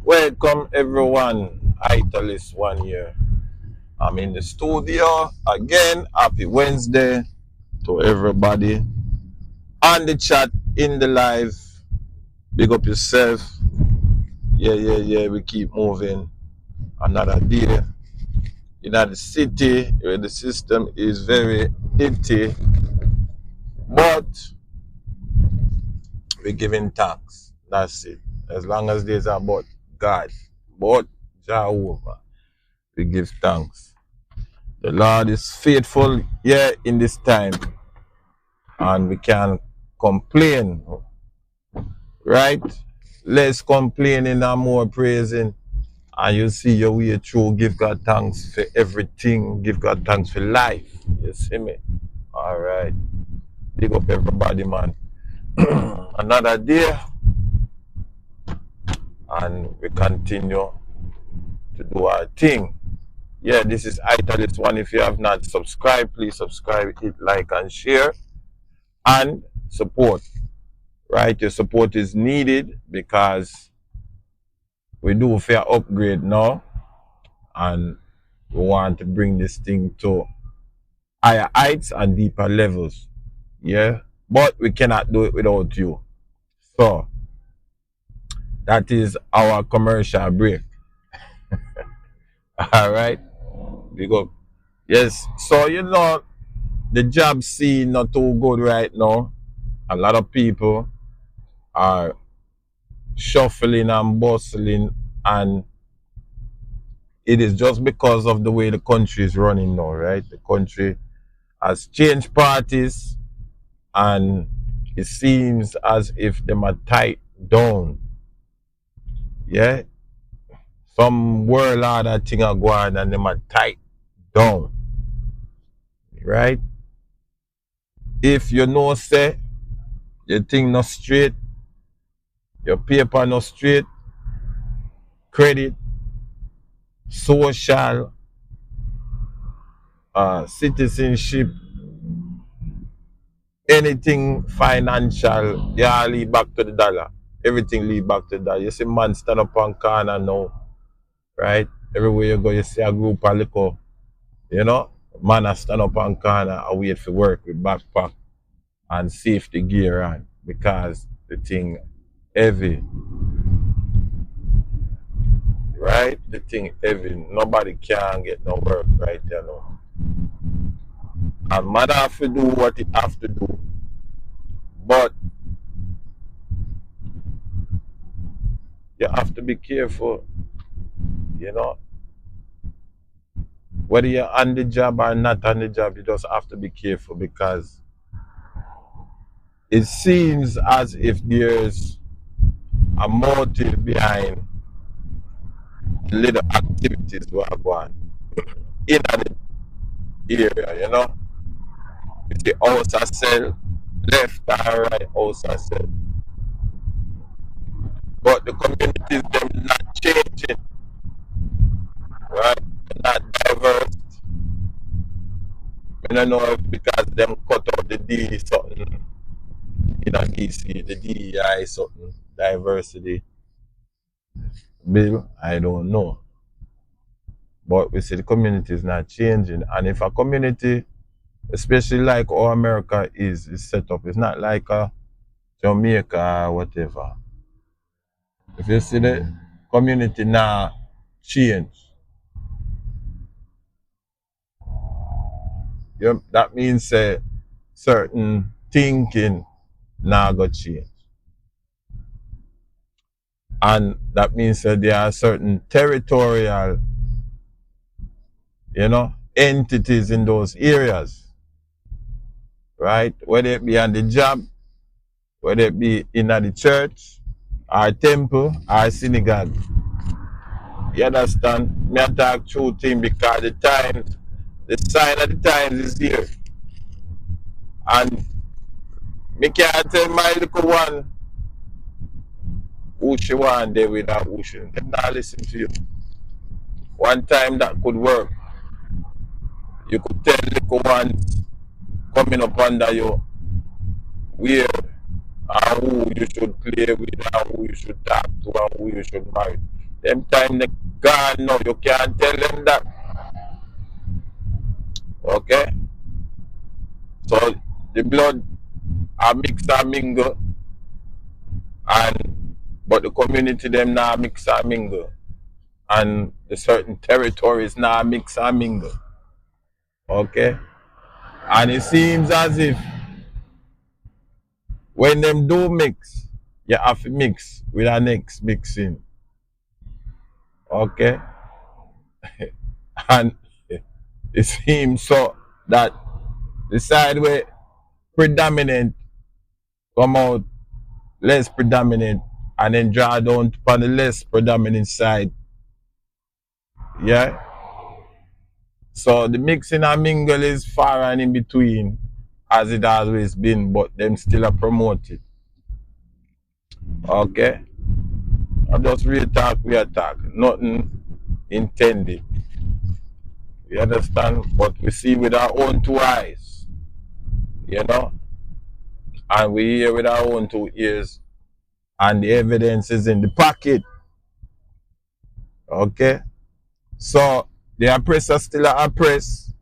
Welcome everyone. Italist 1 year. I'm in the studio again. Happy Wednesday to everybody on the chat, in the live. Big up yourself. Yeah. We keep moving. Another day in the city where the system is very itty, but we're giving thanks. That's it. As long as there's about God, but Jehovah, we give thanks. The Lord is faithful here in this time, and we can't complain, right? Less complaining and more praising, and you see your way through. Give God thanks for everything. Give God thanks for life. You see me? All right. Big up everybody, man. Another day, and we continue to do our thing. Yeah, this is Italist One. If you have not subscribed, please subscribe, hit like and share, and support. Right, your support is needed because we do a fair upgrade now, and we want to bring this thing to higher heights and deeper levels. Yeah, but we cannot do it without you. So that is our commercial break. All right, we go. Yes, so the job scene not too good right now. A lot of people are shuffling and bustling, and it is just because of the way the country is running now, right? The country has changed parties, and it seems as if them are tight down. Yeah? Some world order thing are going and them are tight down. Right? If you know say your thing not straight, your paper not straight, credit, social, citizenship, anything financial, you all lead back to the dollar. Everything lead back to the dollar. You see man stand up on corner now, right? Everywhere you go, you see a group of liquor, man a stand up on corner and wait for work with backpack and safety gear on because the thing heavy, right? The thing heavy. Nobody can get no work right there now. And man have to do what it have to do. But you have to be careful, Whether you're on the job or not on the job, you just have to be careful because it seems as if there's a motive behind the little activities we are going in the area, You see house a sell, left and right house a sell. But the communities them not changing, right? They're not diverse. I don't know if because them cut out the D something in a DC, the DEI something, diversity bill, I don't know. But we see the community is not changing. And if a community, especially like how America is set up, it's not like a Jamaica or whatever. If you see the community now change, that means certain thinking now got change. And that means that there are certain territorial, entities in those areas, right? Whether it be on the job, whether it be in the church, or temple, or synagogue. You understand? Me talk true thing because the sign of the times is here. And me can't tell my little one who she want there without who she. They not listen to you. One time that could work. You could tell little ones coming up under you where and who you should play with and who you should talk to and who you should marry. Them time they gone now. You can't tell them that. Okay? So the blood are mix and mingle, and but the community them now mix and mingle. And the certain territories now mix and mingle. Okay? And it seems as if when them do mix, you have to mix with the next mixing. Okay? And it seems so that the side where predominant come out less predominant and then draw down on the less predominant side. Yeah? So the mixing and mingle is far and in between as it always been, but them still a promote it. Okay? I just real talk, we attack. Nothing intended. You understand? But we see with our own two eyes. You know? And we hear with our own two ears. And the evidence is in the pocket. Okay? So the oppressor still a oppress.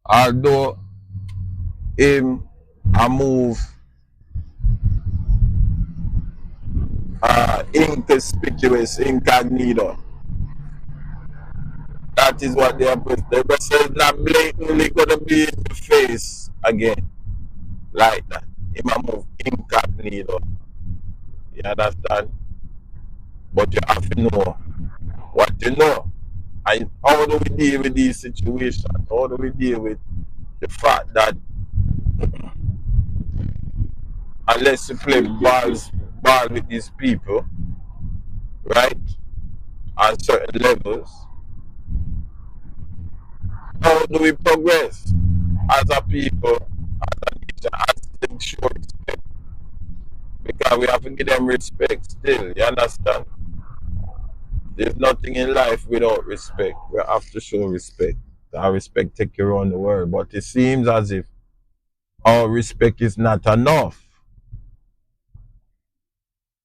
Although him a move inconspicuous, incognito. That is what they oppress. The oppressor is not blatantly gonna be in the face again. Like that. Him a move incognito. You understand? But you have to know what you know. And how do we deal with these situations? How do we deal with the fact that unless you play ball with these people, right, on certain levels, how do we progress as a people, as a nation, and still show respect? Because we have to give them respect still, you understand? There's nothing in life without respect. We have to show respect. Our respect take you around the world. But it seems as if our respect is not enough.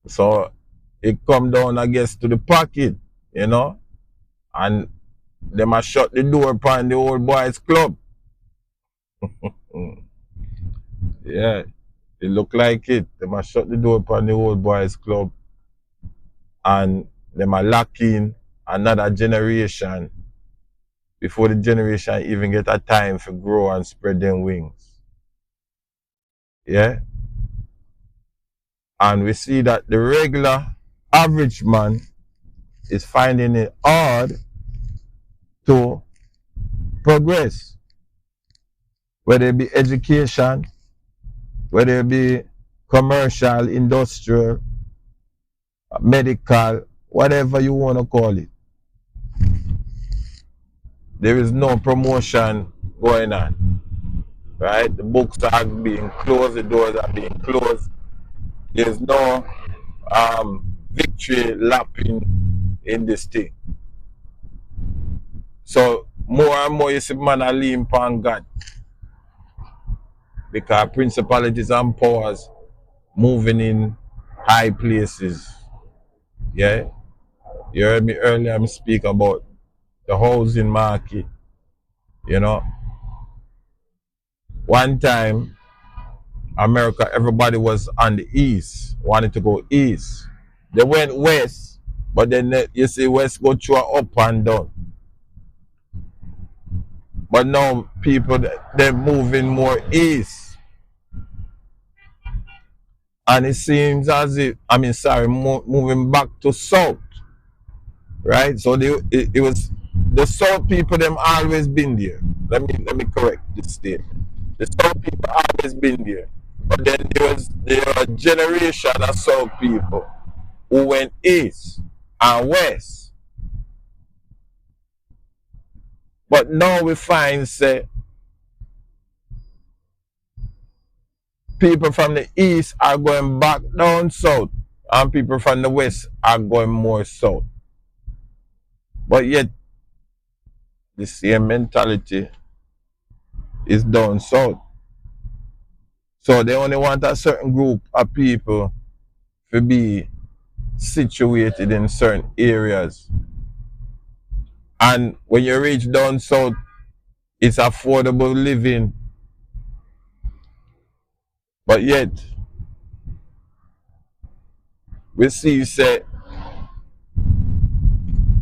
So it come down, I guess, to the pocket, you know? And they must shut the door upon the old boys club. Yeah, it look like it. They must shut the door upon the old boys club. And they must lock in another generation before the generation even get a time to grow and spread their wings. Yeah? And we see that the regular average man is finding it hard to progress. Whether it be education, whether it be commercial, industrial, medical, whatever you want to call it. There is no promotion going on. Right? The books are being closed, the doors are being closed. There's no victory lapping in this thing. So more and more you see man are lean upon God. Because principalities and powers moving in high places. Yeah? You heard me earlier I speak about the housing market. You know? One time America, everybody was on the east, wanted to go east. They went west, but then you see west go through up and down. But now people, they're moving more east. And it seems as if, moving back to south. Right? So it was, the south people, them always been there. Let me correct this statement. The south people always been there. But then there was a generation of south people who went east and west. But now we find, say, people from the east are going back down south and people from the west are going more south. But yet, the same mentality is down south. So they only want a certain group of people to be situated in certain areas. And when you reach down south, it's affordable living. But yet, we see say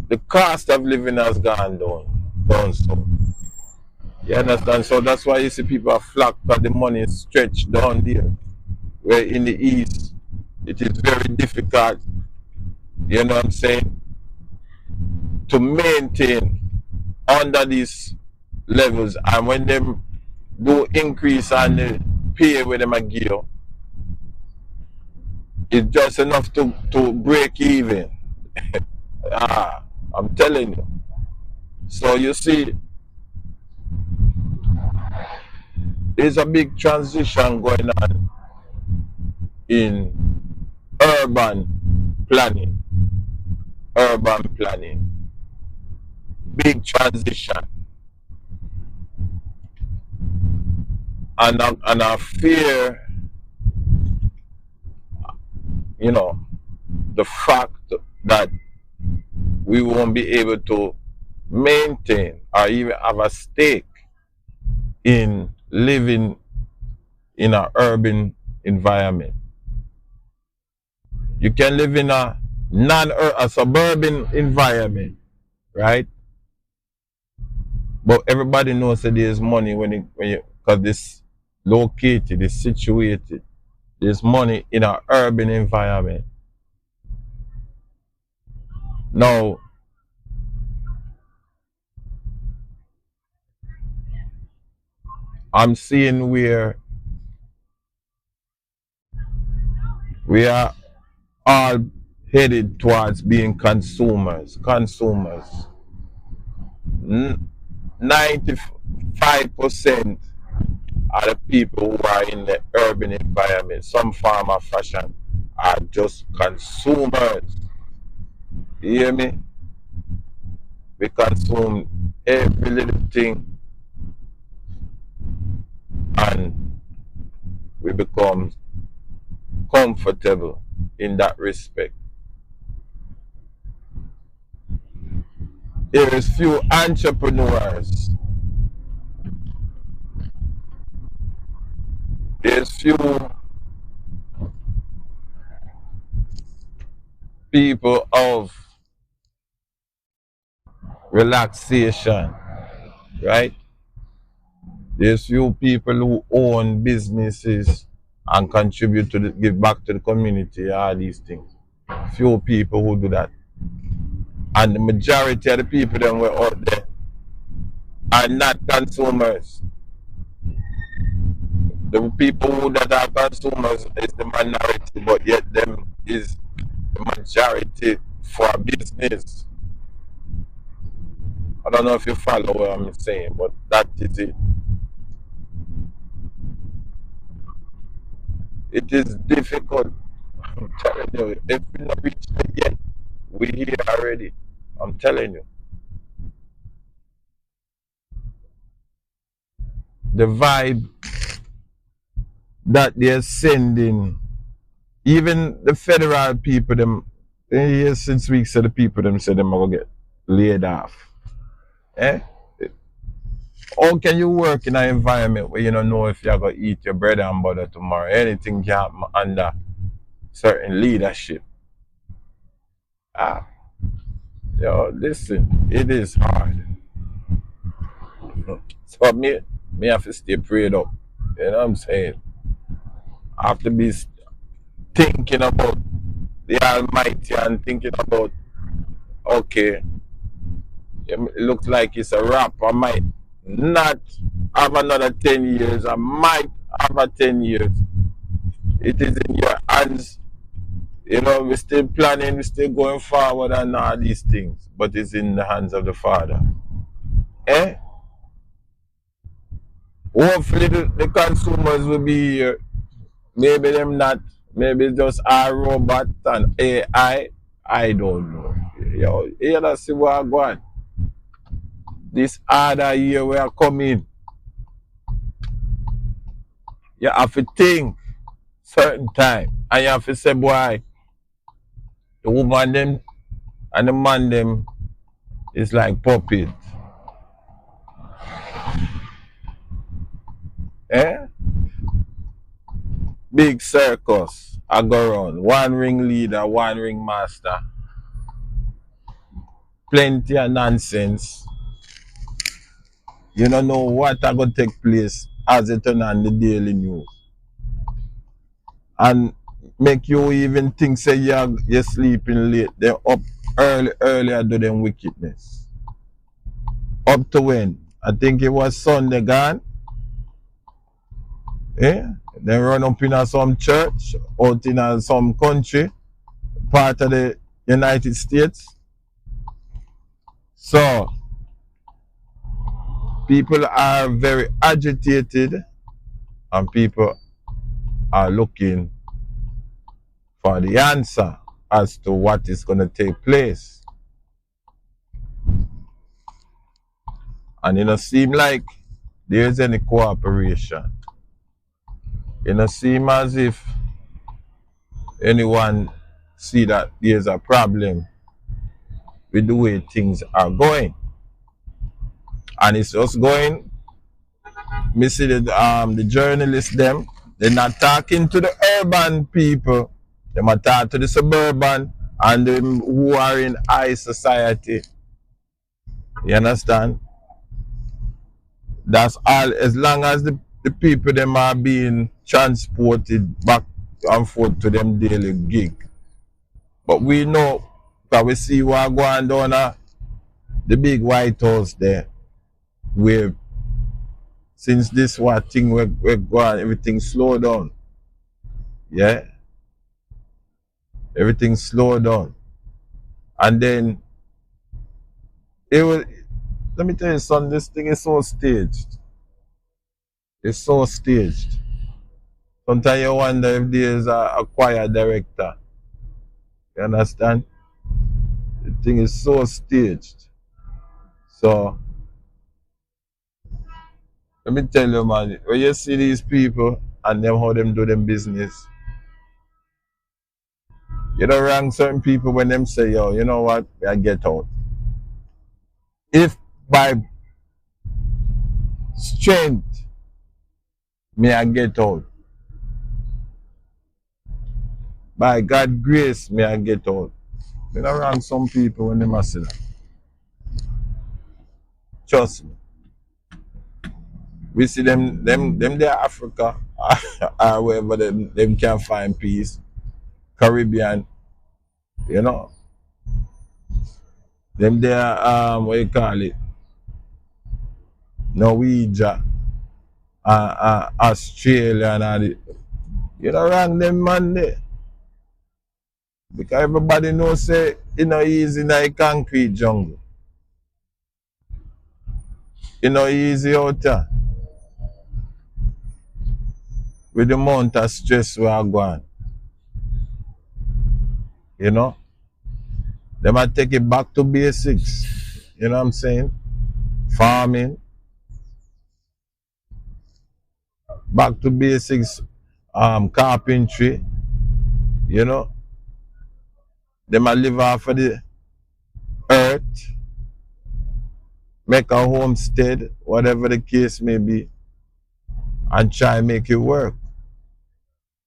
the cost of living has gone down south. You understand? So that's why you see people are flock because the money is stretched down there. Where in the east, it is very difficult, you know what I'm saying, to maintain under these levels. And when they do increase on the pay where them a give you, it's just enough to break even. I'm telling you. So you see, there's a big transition going on in urban planning. Urban planning. Big transition. And I fear, you know, the fact that we won't be able to maintain or even have a stake in living in an urban environment. You can live in a suburban environment, right? But everybody knows that there's money because this located, it's situated. There's money in an urban environment. Now, I'm seeing where we are all headed towards being consumers. 95% of the people who are in the urban environment, some form of fashion, are just consumers. You hear me? We consume every little thing and we become comfortable in that respect. There is few entrepreneurs. There's few people of relaxation, right? There's few people who own businesses and contribute to give back to the community, all these things. Few people who do that. And the majority of the people that were out there are not consumers. The people that are consumers is the minority, but yet them is the majority for business. I don't know if you follow what I'm saying, but that is it. It is difficult. I'm telling you, if we not reached it yet, we here already. I'm telling you. The vibe that they're sending, even the federal people, them, here since weeks, the people them said them are going to get laid off. Eh? How can you work in an environment where you don't know if you're going to eat your bread and butter tomorrow? Anything can happen under certain leadership. Yo, listen, it is hard. So me have to stay prayed up. You know what I'm saying? I have to be thinking about the Almighty and thinking about, okay, it looks like it's a wrap. I might not have another 10 years. I might have a 10 years. It is in your hands. You know, we're still planning, we're still going forward and all these things. But it's in the hands of the Father. Eh? Hopefully the consumers will be here. Maybe them not. Maybe just a robot and AI. I don't know. Yo, you know, see what I'm going. This other year we are coming. You have to think certain time. And you have to say, boy, The woman them and the man them is like puppet. Eh? Big circus. I go around. One ring leader, one ring master. Plenty of nonsense. You don't know what are going to take place as it turn on the daily news. And make you even think say you're sleeping late. They're up earlier do them wickedness. Up to when? I think it was Sunday gone. Eh? They run up in some church out in some country, part of the United States. So people are very agitated and people are looking for the answer as to what is going to take place. And it don't seem like there's any cooperation. It don't seem as if anyone see that there's a problem with the way things are going. And it's just going, me see the journalists them, they're not talking to the urban people, they might talk to the suburban and them who are in high society. You understand? That's all, as long as the people them are being transported back and forth to them daily gig. But we know, because we see what going down at the big White House there, where since this what thing we're going, everything slow down. Yeah? Everything slow down. And then it will, let me tell you son, this thing is so staged. It's so staged. Sometimes you wonder if there's a choir director. You understand? The thing is so staged. So let me tell you, man, when you see these people and them how them do them business, you don't wrong certain people when them say, yo, you know what, I get out. If by strength may I get out, by God's grace may I get out. You don't wrong some people when them say that. Trust me. We see them there Africa or wherever them can find peace. Caribbean, you know. Them there what you call it? Norwegia, Australia and all the, you know wrong them man there. Because everybody knows say you know easy in the concrete jungle. You know easy out there. With the amount of stress we are going. You know? They might take it back to basics. You know what I'm saying? Farming. Back to basics, carpentry. You know? They might live off of the earth. Make a homestead, whatever the case may be. And try and make it work.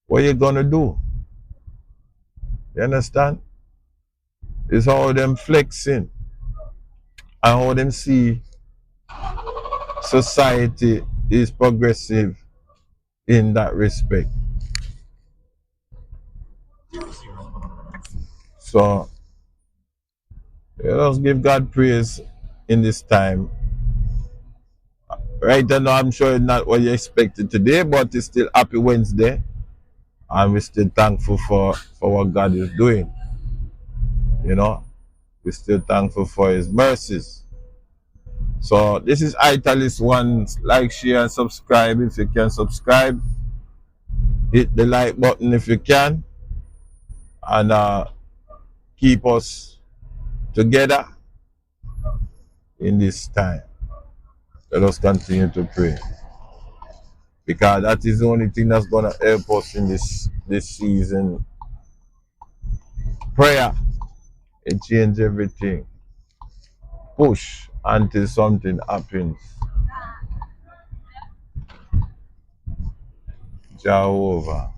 What you gonna do? You understand? It's how them flexing and how them see society is progressive in that respect. So let us give God praise in this time. Right now, I'm sure it's not what you expected today, but it's still Happy Wednesday. And we're still thankful for what God is doing. You know, we're still thankful for His mercies. So this is Italist One. Like, share, and subscribe if you can subscribe. Hit the like button if you can. And keep us together in this time. Let us continue to pray. Because that is the only thing that's going to help us in this season Prayer, it change everything. Push until something happens. Jehovah.